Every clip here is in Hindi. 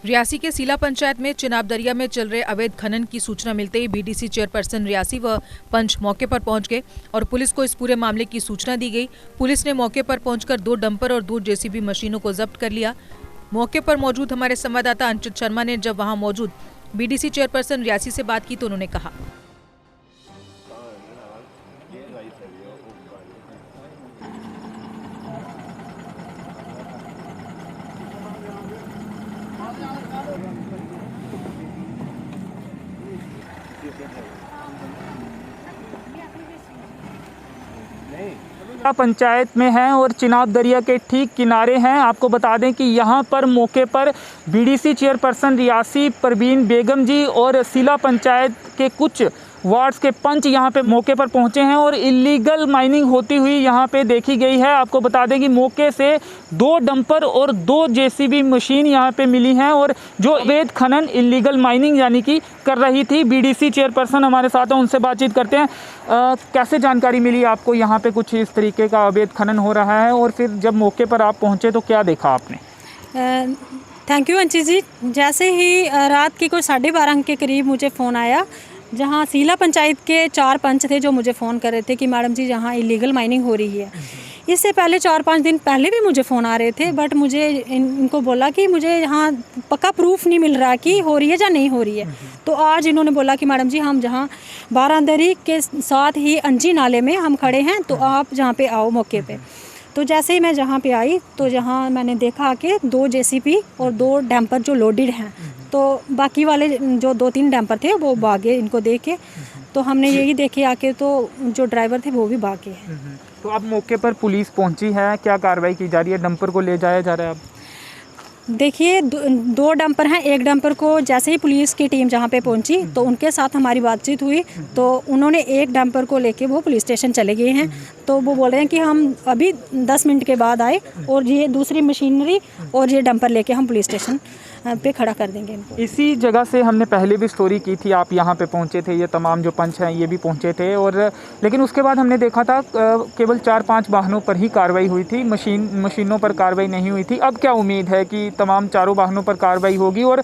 रियासी के सीला पंचायत में चिनाब दरिया में चल रहे अवैध खनन की सूचना मिलते ही बीडीसी चेयरपर्सन रियासी व पंच मौके पर पहुंच गए और पुलिस को इस पूरे मामले की सूचना दी गई। पुलिस ने मौके पर पहुंचकर 2 डंपर और 2 जेसीबी मशीनों को जब्त कर लिया। मौके पर मौजूद हमारे संवाददाता अंचित शर्मा ने जब वहां मौजूद बीडीसी चेयरपर्सन रियासी से बात की तो उन्होंने कहा, पंचायत में हैं और चिनाब दरिया के ठीक किनारे हैं। आपको बता दें कि यहाँ पर मौके पर बीडीसी चेयरपर्सन रियासी परवीन बेगम जी और सीला पंचायत के कुछ वार्ड्स के पंच यहाँ पे मौके पर पहुँचे हैं और इलीगल माइनिंग होती हुई यहाँ पे देखी गई है। आपको बता दें कि मौके से 2 डंपर और 2 जेसीबी मशीन यहाँ पे मिली हैं और जो अवैध खनन इलीगल माइनिंग यानी कि कर रही थी। बीडीसी चेयरपर्सन हमारे साथ हैं, उनसे बातचीत करते हैं। कैसे जानकारी मिली आपको यहाँ पे कुछ इस तरीके का अवैध खनन हो रहा है और फिर जब मौके पर आप पहुँचे तो क्या देखा आपने? थैंक यू अंची जी। जैसे ही रात की कोई 12:30 के करीब मुझे फ़ोन आया, जहाँ सीला पंचायत के 4 पंच थे जो मुझे फ़ोन कर रहे थे कि मैडम जी यहाँ इलीगल माइनिंग हो रही है। इससे पहले 4-5 दिन पहले भी मुझे फ़ोन आ रहे थे, बट मुझे इनको बोला कि मुझे यहाँ पक्का प्रूफ नहीं मिल रहा कि हो रही है या नहीं हो रही है। तो आज इन्होंने बोला कि मैडम जी हम जहाँ बारांदरी के साथ ही अंजी नाले में हम खड़े हैं, तो आप जहाँ पे आओ मौके पे। तो जैसे ही मैं जहाँ पे आई तो जहाँ मैंने देखा कि 2 जेसीबी और 2 डैम्पर जो लोडेड हैं, तो बाकी वाले जो 2-3 डैम्पर थे वो भागे इनको देख के। तो हमने यही देखे आके तो जो ड्राइवर थे वो भी भागे हैं। तो अब मौके पर पुलिस पहुंची है, क्या कार्रवाई की जा रही है? डंपर को ले जाया जा रहा है अब? देखिए 2 डंपर हैं। एक डंपर को जैसे ही पुलिस की टीम जहाँ पे पहुंची तो उनके साथ हमारी बातचीत हुई, तो उन्होंने एक डंपर को लेके वो पुलिस स्टेशन चले गए हैं। तो वो बोल रहे हैं कि हम अभी 10 मिनट के बाद आए और ये दूसरी मशीनरी और ये डंपर लेके हम पुलिस स्टेशन पे खड़ा कर देंगे इनको। इसी जगह से हमने पहले भी स्टोरी की थी, आप यहाँ पे पहुँचे थे, ये तमाम जो पंच हैं ये भी पहुँचे थे और लेकिन उसके बाद हमने देखा था केवल 4-5 वाहनों पर ही कार्रवाई हुई थी, मशीनों पर कार्रवाई नहीं हुई थी। अब क्या उम्मीद है कि तमाम चारों वाहनों पर कार्रवाई होगी? और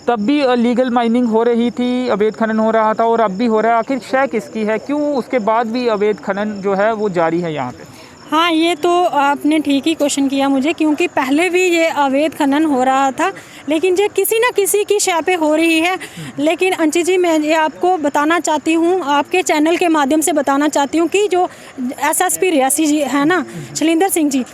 तब भी लीगल माइनिंग हो रही थी, अवैध खनन हो रहा था और अब भी हो रहा है, आखिर शय किसकी है? क्यों उसके बाद भी अवैध खनन जो है वो जारी है यहाँ पे? हाँ, ये तो आपने ठीक ही क्वेश्चन किया मुझे, क्योंकि पहले भी ये अवैध खनन हो रहा था, लेकिन ये किसी न किसी की शय पे हो रही है। लेकिन अंची जी, मैं ये आपको बताना चाहती हूँ, आपके चैनल के माध्यम से बताना चाहती हूँ कि जो एसएसपी रियासी जी है ना, शैलेंद्र सिंह जी,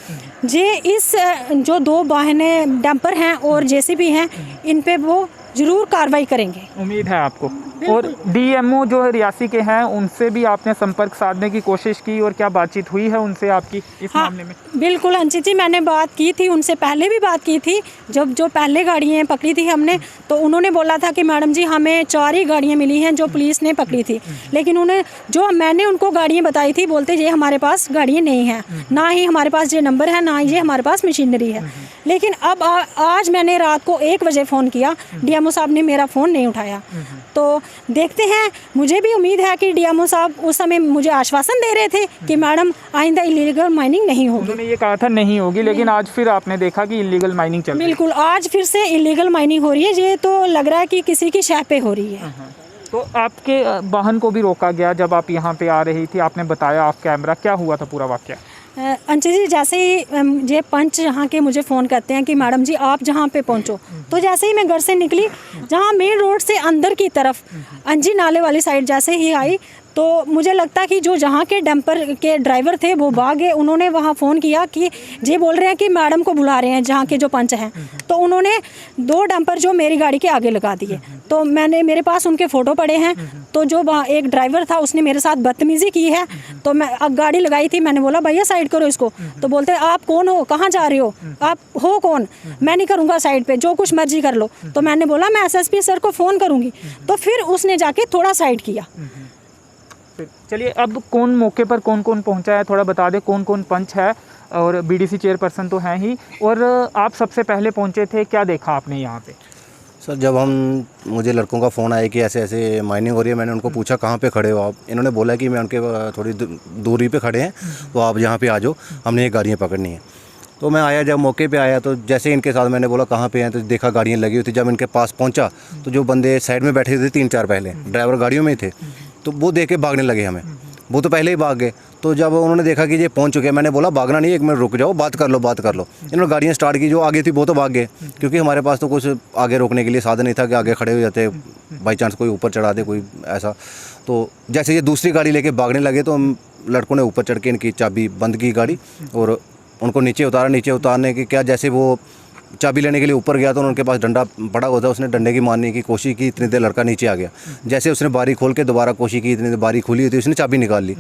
ये इस जो 2 वाहनें डंपर हैं और जेसीबी हैं, इन पे वो ज़रूर कार्रवाई करेंगे। उम्मीद है आपको? और डीएमओ जो है रियासी के हैं, उनसे भी आपने संपर्क साधने की कोशिश की और क्या बातचीत हुई है उनसे आपकी इस मामले में? बिल्कुल अंशी जी, मैंने बात की थी उनसे, पहले भी बात की थी। जब जो पहले गाड़ियाँ पकड़ी थी हमने, तो उन्होंने बोला था कि मैडम जी हमें 4 ही गाड़ियाँ मिली हैं जो पुलिस ने पकड़ी थी, लेकिन मैंने उनको गाड़ियाँ बताई थी, बोलते ये हमारे पास गाड़ियाँ नहीं हैं, ना ही हमारे पास ये नंबर है, ना ये हमारे पास मशीनरी है। लेकिन अब आज मैंने रात को 1 बजे फ़ोन किया, डीएमओ साहब ने मेरा फ़ोन नहीं उठाया। तो देखते हैं, मुझे भी उम्मीद है कि डीएमओ साहब उस समय मुझे आश्वासन दे रहे थे कि मैडम आइंदा इलीगल माइनिंग नहीं होगी। उन्होंने ये कहा था नहीं होगी, लेकिन आज फिर आपने देखा कि इलीगल माइनिंग चल रही है। बिल्कुल, आज फिर से इलीगल माइनिंग हो रही है। ये तो लग रहा है कि किसी की शय पे हो रही है। तो आपके वाहन को भी रोका गया जब आप यहाँ पे आ रही थी, आपने बताया ऑफ कैमरा, क्या हुआ था पूरा वाकया? अंशी जी, जैसे ही ये पंच यहाँ के मुझे फ़ोन करते हैं कि मैडम जी आप जहाँ पे पहुँचो, तो जैसे ही मैं घर से निकली, जहाँ मेन रोड से अंदर की तरफ अंजी नाले वाली साइड जैसे ही आई, तो मुझे लगता कि जो जहाँ के डंपर के ड्राइवर थे वो भागे। उन्होंने वहाँ फ़ोन किया कि ये बोल रहे हैं कि मैडम को बुला रहे हैं जहाँ के जो पंच हैं। तो उन्होंने 2 डंपर जो मेरी गाड़ी के आगे लगा दिए। तो मेरे पास उनके फ़ोटो पड़े हैं। तो जो वहाँ एक ड्राइवर था उसने मेरे साथ बदतमीज़ी की है, तो मैं अब गाड़ी लगाई थी, मैंने बोला भैया साइड करो इसको। तो बोलते आप कौन हो, कहाँ जा रहे हो, आप हो कौन? मैं नहीं करूँगा साइड पे, जो कुछ मर्जी कर लो। तो मैंने बोला मैं एसएसपी सर को फ़ोन करूँगी। तो फिर उसने जाके थोड़ा साइड किया। चलिए, अब कौन मौके पर कौन कौन पहुंचा है थोड़ा बता दे, कौन कौन पंच है? और बीडीसी चेयरपर्सन तो हैं ही, और आप सबसे पहले पहुंचे थे, क्या देखा आपने यहाँ पे? सर, जब मुझे लड़कों का फ़ोन आया कि ऐसे ऐसे माइनिंग हो रही है, मैंने उनको पूछा कहाँ पे खड़े हो आप? इन्होंने बोला कि मैं उनके थोड़ी दूरी पे खड़े हैं, तो आप यहाँ पे आ जाओ, हमने ये गाड़ियाँ पकड़नी है। तो मैं आया, जब मौके पे आया तो जैसे इनके साथ मैंने बोला कहाँ पे हैं, तो देखा गाड़ियाँ लगी हुई थी। जब इनके पास पहुँचा तो जो बंदे साइड में बैठे थे 3-4 पहले ड्राइवर गाड़ियों में ही थे, तो वो देख के भागने लगे हमें। वो तो पहले ही भाग गए। तो जब उन्होंने देखा कि ये पहुंच चुके हैं, मैंने बोला भागना नहीं, 1 मिनट रुक जाओ, बात कर लो। इन्होंने गाड़ियाँ स्टार्ट की, जो आगे थी वो तो भाग गए, क्योंकि हमारे पास तो कुछ आगे रोकने के लिए साधन नहीं था कि आगे खड़े हो जाते, बाई चांस कोई ऊपर चढ़ा दे कोई ऐसा। तो जैसे ये दूसरी गाड़ी लेके भागने लगे तो लड़कों ने ऊपर चढ़ के इनकी चाबी बंद की गाड़ी और उनको नीचे उतारा। नीचे उतारने के क्या, जैसे वो चाबी लेने के लिए ऊपर गया तो उनके पास डंडा पड़ा हुआ था, उसने डंडे की मारने की कोशिश की, इतनी देर लड़का नीचे आ गया। जैसे उसने बारी खोल के दोबारा कोशिश की, इतनी देर बारी खुली हुई थी, उसने चाबी निकाल ली।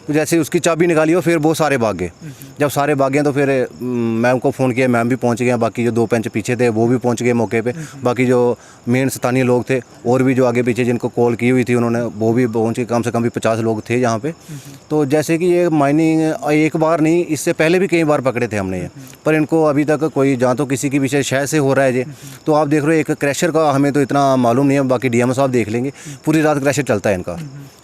तो जैसे उसकी चाबी निकाली हो फिर वो सारे भाग गए। जब सारे भाग गए तो फिर मैम को फ़ोन किया, मैम भी पहुंच गए, बाकी जो 2 बेंच पीछे थे वो भी पहुंच गए मौके पे। बाकी जो मेन स्थानीय लोग थे और भी जो आगे पीछे जिनको कॉल की हुई थी उन्होंने, वो भी पहुँच के, कम से कम भी 50 लोग थे यहाँ पे। तो जैसे कि ये माइनिंग एक बार नहीं, इससे पहले भी कई बार पकड़े थे हमने ये, पर इनको अभी तक कोई, जहाँ तो किसी की विषय शहर से हो रहा है ये। तो आप देख रहे हो, एक क्रैशर का हमें तो इतना मालूम नहीं है, बाकी डीएमओ साहब देख लेंगे। पूरी रात क्रैशर चलता है इनका,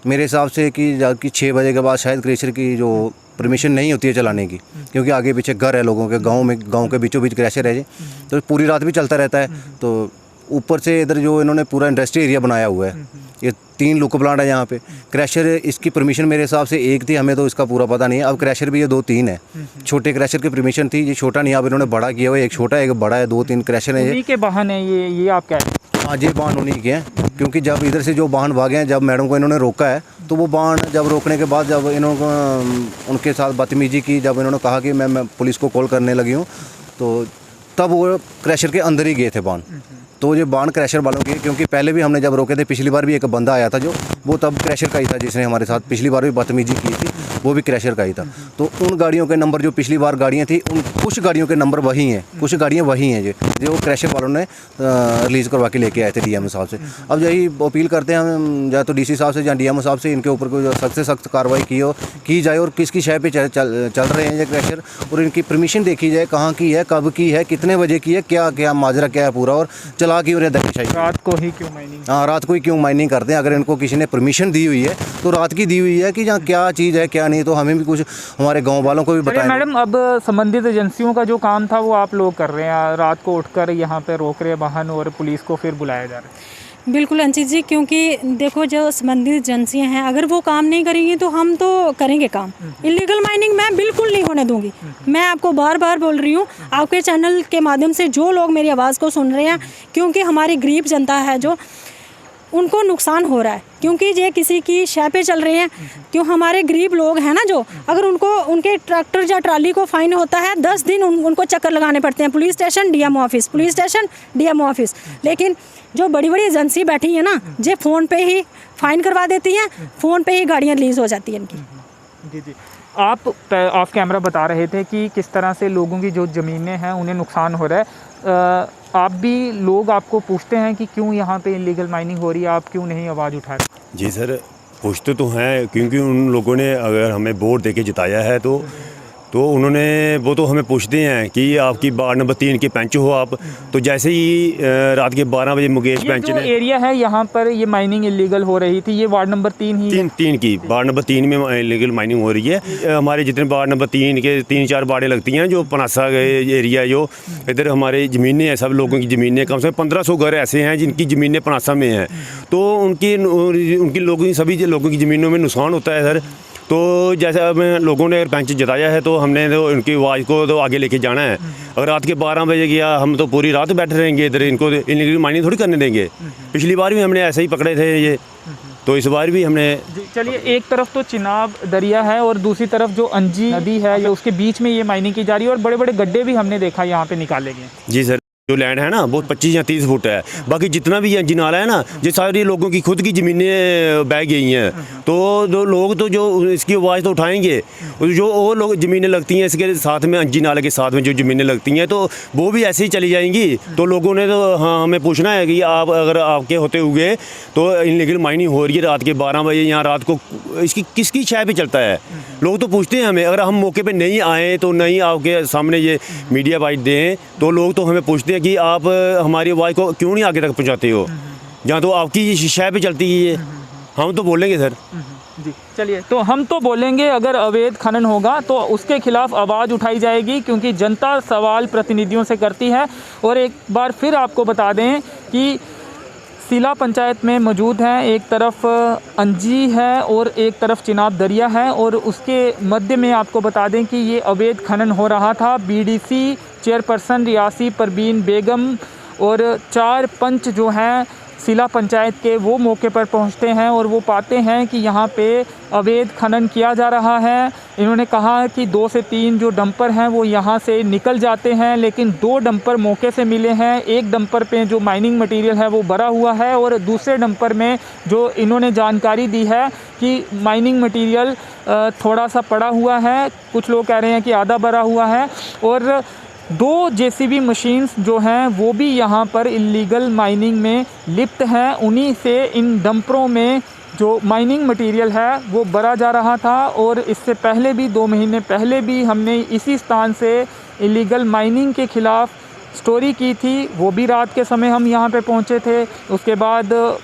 मेरे हिसाब से कि 6 बजे के बाद शायद क्रैशर की जो परमिशन नहीं होती है चलाने की, क्योंकि आगे पीछे घर है लोगों के, गाँव के बीचों बीच क्रैशर है जी, तो पूरी रात भी चलता रहता है। तो ऊपर से इधर जो इन्होंने पूरा इंडस्ट्री एरिया बनाया हुआ है, ये 3 लुक प्लांट है यहाँ पे। क्रैशर इसकी परमिशन मेरे हिसाब से 1 थी, हमें तो इसका पूरा पता नहीं है। अब क्रैशर भी ये 2-3 है। छोटे क्रैशर की परमिशन थी, ये छोटा नहीं, अब इन्होंने बड़ा किया हुआ है, एक छोटा है एक बड़ा है, 2-3 क्रैशर है। उन्हीं के वाहन है ये आप कह रहे हैं? हाँ, ये वाहन उन्हीं के हैं, क्योंकि जब इधर से जो वाहन भागे हैं, जब मैडम को इन्होंने रोका है तो वो वाहन जब रोकने के बाद जब इन्होंने उनके साथ बदतमीजी की, जब इन्होंने कहा कि मैं पुलिस को कॉल करने लगी हूँ, तो तब वो क्रैशर के अंदर ही गए थे वाहन। तो ये बाण क्रैशर वालों के, क्योंकि पहले भी हमने जब रोके थे, पिछली बार भी एक बंदा आया था जो, वो तब क्रैशर का ही था, जिसने हमारे साथ पिछली बार भी बदतमीजी की थी, वो भी क्रैशर का ही था। तो उन गाड़ियों के नंबर जो पिछली बार गाड़ियाँ थी, उन कुछ गाड़ियों के नंबर वही हैं, कुछ गाड़ियाँ वही हैं जो क्रैशर वालों ने रिलीज़ करवा के लेके आए थे डीएमओ साहब से। अब यही अपील करते हैं हम, या तो डीसी साहब से या डीएमओ साहब से, इनके ऊपर कोई सख्त से सख्त कार्रवाई की जाए और किसकी शय पे चल रहे हैं ये क्रैशर, और इनकी परमिशन देखी जाए, कहाँ की है, कब की है, कितने बजे की है, क्या माजरा क्या है पूरा, और चला की रात को ही क्यों माइनिंग? हाँ, रात को ही क्यों माइनिंग करते हैं? अगर इनको किसी ने परमिशन दी हुई है तो रात की दी हुई है, कि जहाँ क्या चीज़ है क्या नहीं, तो हमें भी कुछ, हमारे गांव वालों को भी बताएं। मैडम, अब संबंधित एजेंसियों का जो काम था वो आप लोग कर रहे हैं, रात को उठकर यहाँ पे रोक रहे हैं वाहन और पुलिस को फिर बुलाया जा रहा है। बिल्कुल अंचित जी, क्योंकि देखो जो संबंधित एजेंसियां हैं, अगर वो काम नहीं करेंगी तो हम तो करेंगे काम। इलीगल माइनिंग मैं बिल्कुल नहीं होने दूंगी। मैं आपको बार बार बोल रही हूँ, आपके चैनल के माध्यम से जो लोग मेरी आवाज़ को सुन रहे हैं, क्योंकि हमारी गरीब जनता है जो, उनको नुकसान हो रहा है, क्योंकि ये किसी की शय पे चल रहे हैं। क्यों, हमारे गरीब लोग हैं ना जो, अगर उनको उनके ट्रैक्टर या ट्राली को फाइन होता है, 10 दिन उनको चक्कर लगाने पड़ते हैं, police station DMO office, police station DMO office. लेकिन जो बड़ी बड़ी एजेंसी बैठी है ना, ये फ़ोन पे ही फाइन करवा देती हैं, फ़ोन पे ही गाड़ियाँ रिलीज़ हो जाती हैं इनकी। जी, आप ऑफ कैमरा बता रहे थे कि किस तरह से लोगों की जो ज़मीनें हैं उन्हें नुकसान हो रहा है। आप भी, लोग आपको पूछते हैं कि क्यों यहाँ पे इलीगल माइनिंग हो रही है, आप क्यों नहीं आवाज़ उठा रहे? जी सर, पूछते तो हैं, क्योंकि उन लोगों ने अगर हमें वोट देके जिताया है तो उन्होंने, वो तो हमें पूछते हैं कि आपकी वार्ड नंबर 3 के पंच हो आप। तो जैसे ही रात के 12 बजे मुकेश पंच ने, एरिया है यहाँ पर ये माइनिंग इलीगल हो रही थी, ये वार्ड नंबर 3 ही 3 की वार्ड नंबर 3 में इलीगल माइनिंग हो रही है। हमारे जितने वार्ड नंबर 3 के 3-4 वार्डें लगती हैं, जो पनासा एरिया है, जो इधर हमारे ज़मीनें हैं, सब लोगों की ज़मीनें, कम से कम 1500 घर ऐसे हैं जिनकी ज़मीनें पनासा में हैं। तो उनकी लोगों, सभी लोगों की ज़मीनों में नुकसान होता है सर। तो जैसे अब लोगों ने पंच जताया है, तो हमने तो उनकी आवाज़ को तो आगे लेके जाना है। अगर रात के 12 बजे गया, हम तो पूरी रात बैठे रहेंगे इधर, इनको इलीगल माइनिंग थोड़ी करने देंगे। पिछली बार भी हमने ऐसे ही पकड़े थे ये, तो इस बार भी हमने। चलिए, एक तरफ तो चिनाब दरिया है और दूसरी तरफ जो अंजी नदी है, ये उसके बीच में ये माइनिंग की जा रही है, और बड़े बड़े गड्ढे भी हमने देखा यहाँ पे निकाले गए। जी सर, जो लैंड है ना वो 25 या 30 फुट है, बाकी जितना भी अंजी नाला है ना, ये सारी लोगों की खुद की ज़मीनें बह गई हैं। तो जो लोग तो जो इसकी आवाज़ तो उठाएंगे, जो और लोग ज़मीनें लगती हैं इसके साथ में, अंजी नाले के साथ में जो ज़मीनें लगती हैं, तो वो भी ऐसे ही चली जाएंगी। तो लोगों ने तो हाँ, हमें पूछना है कि आप, अगर आपके होते हुए तो इलीगल माइनिंग हो रही है रात के 12 बजे, यहाँ रात को इसकी किसकी शय पे चलता है? लोग तो पूछते हैं हमें। अगर हम मौके पे नहीं आए, तो नहीं आपके सामने ये मीडिया बाइट दें, तो लोग तो हमें पूछते हैं कि आप हमारी आवाज़ को क्यों नहीं आगे तक पहुँचाते हो, जहाँ तो आपकी शय पे चलती है। हम तो बोलेंगे सर। जी चलिए, तो हम तो बोलेंगे अगर अवैध खनन होगा तो उसके खिलाफ आवाज़ उठाई जाएगी, क्योंकि जनता सवाल प्रतिनिधियों से करती है। और एक बार फिर आपको बता दें कि सीला पंचायत में मौजूद हैं, एक तरफ अंजी है और एक तरफ चिनाब दरिया है, और उसके मध्य में आपको बता दें कि ये अवैध खनन हो रहा था। बीडीसी चेयरपर्सन रियासी परवीन बेगम और 4 पंच जो हैं सीला पंचायत के, वो मौके पर पहुंचते हैं और वो पाते हैं कि यहाँ पे अवैध खनन किया जा रहा है। इन्होंने कहा कि 2 से 3 जो डंपर हैं वो यहाँ से निकल जाते हैं, लेकिन 2 डंपर मौके से मिले हैं। एक डंपर पे जो माइनिंग मटेरियल है वो भरा हुआ है, और दूसरे डंपर में जो इन्होंने जानकारी दी है कि माइनिंग मटेरियल थोड़ा सा पड़ा हुआ है, कुछ लोग कह रहे हैं कि आधा भरा हुआ है। और 2 जेसीबी मशीन्स जो हैं वो भी यहाँ पर इलीगल माइनिंग में लिप्त हैं। उन्हीं से इन डंपरों में जो माइनिंग मटेरियल है वो भरा जा रहा था। और इससे पहले भी 2 महीने पहले भी हमने इसी स्थान से इलीगल माइनिंग के ख़िलाफ़ स्टोरी की थी, वो भी रात के समय हम यहाँ पे पहुँचे थे। उसके बाद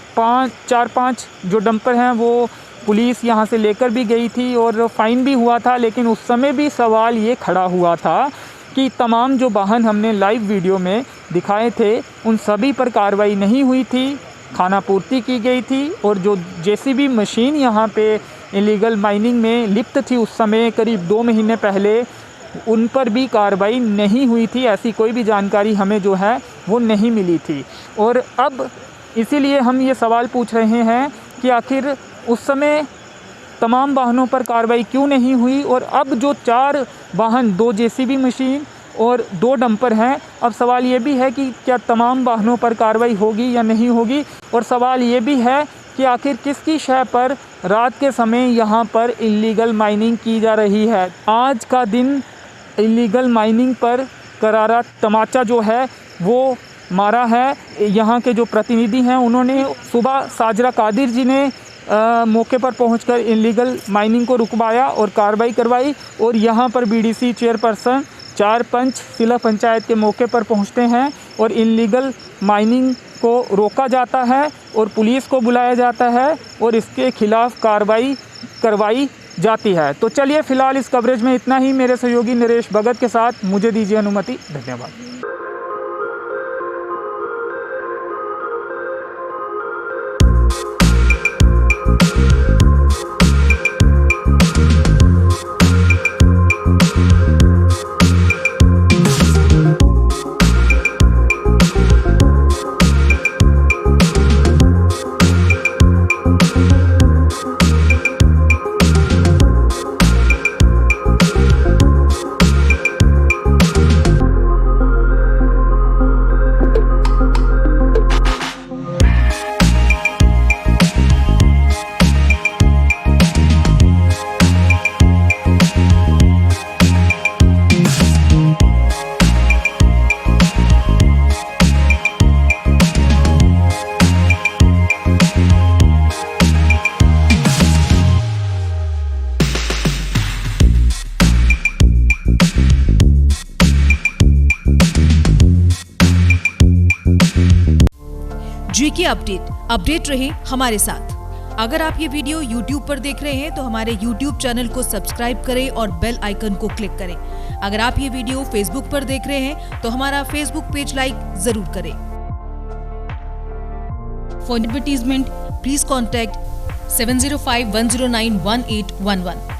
4-5 जो डंपर हैं वो पुलिस यहाँ से लेकर भी गई थी और फ़ाइन भी हुआ था। लेकिन उस समय भी सवाल ये खड़ा हुआ था कि तमाम जो वाहन हमने लाइव वीडियो में दिखाए थे उन सभी पर कार्रवाई नहीं हुई थी, खानापूर्ति की गई थी। और जो जेसीबी मशीन यहाँ पे इलीगल माइनिंग में लिप्त थी उस समय करीब 2 महीने पहले, उन पर भी कार्रवाई नहीं हुई थी। ऐसी कोई भी जानकारी हमें जो है वो नहीं मिली थी। और अब इसीलिए हम ये सवाल पूछ रहे हैं कि आखिर उस समय तमाम वाहनों पर कार्रवाई क्यों नहीं हुई, और अब जो 4 वाहन, 2 जेसीबी मशीन और 2 डंपर हैं, अब सवाल ये भी है कि क्या तमाम वाहनों पर कार्रवाई होगी या नहीं होगी। और सवाल ये भी है कि आखिर किसकी शय पर रात के समय यहाँ पर इलीगल माइनिंग की जा रही है। आज का दिन इलीगल माइनिंग पर करारा तमाचा जो है वो मारा है। यहाँ के जो प्रतिनिधि हैं उन्होंने सुबह साजरा कादिर जी ने मौके पर पहुंचकर इलीगल माइनिंग को रुकवाया और कार्रवाई करवाई। और यहाँ पर बीडीसी चेयरपर्सन 4 पंच सीला पंचायत के मौके पर पहुँचते हैं और इलीगल माइनिंग को रोका जाता है और पुलिस को बुलाया जाता है और इसके खिलाफ़ कार्रवाई करवाई जाती है। तो चलिए फ़िलहाल इस कवरेज में इतना ही। मेरे सहयोगी नरेश भगत के साथ मुझे दीजिए अनुमति। धन्यवाद। जीके अपडेट रहे हमारे साथ। अगर आप ये वीडियो YouTube पर देख रहे हैं तो हमारे YouTube चैनल को सब्सक्राइब करें और बेल आइकन को क्लिक करें। अगर आप ये वीडियो Facebook पर देख रहे हैं तो हमारा Facebook पेज लाइक जरूर करें। For advertisement please contact 7051091811।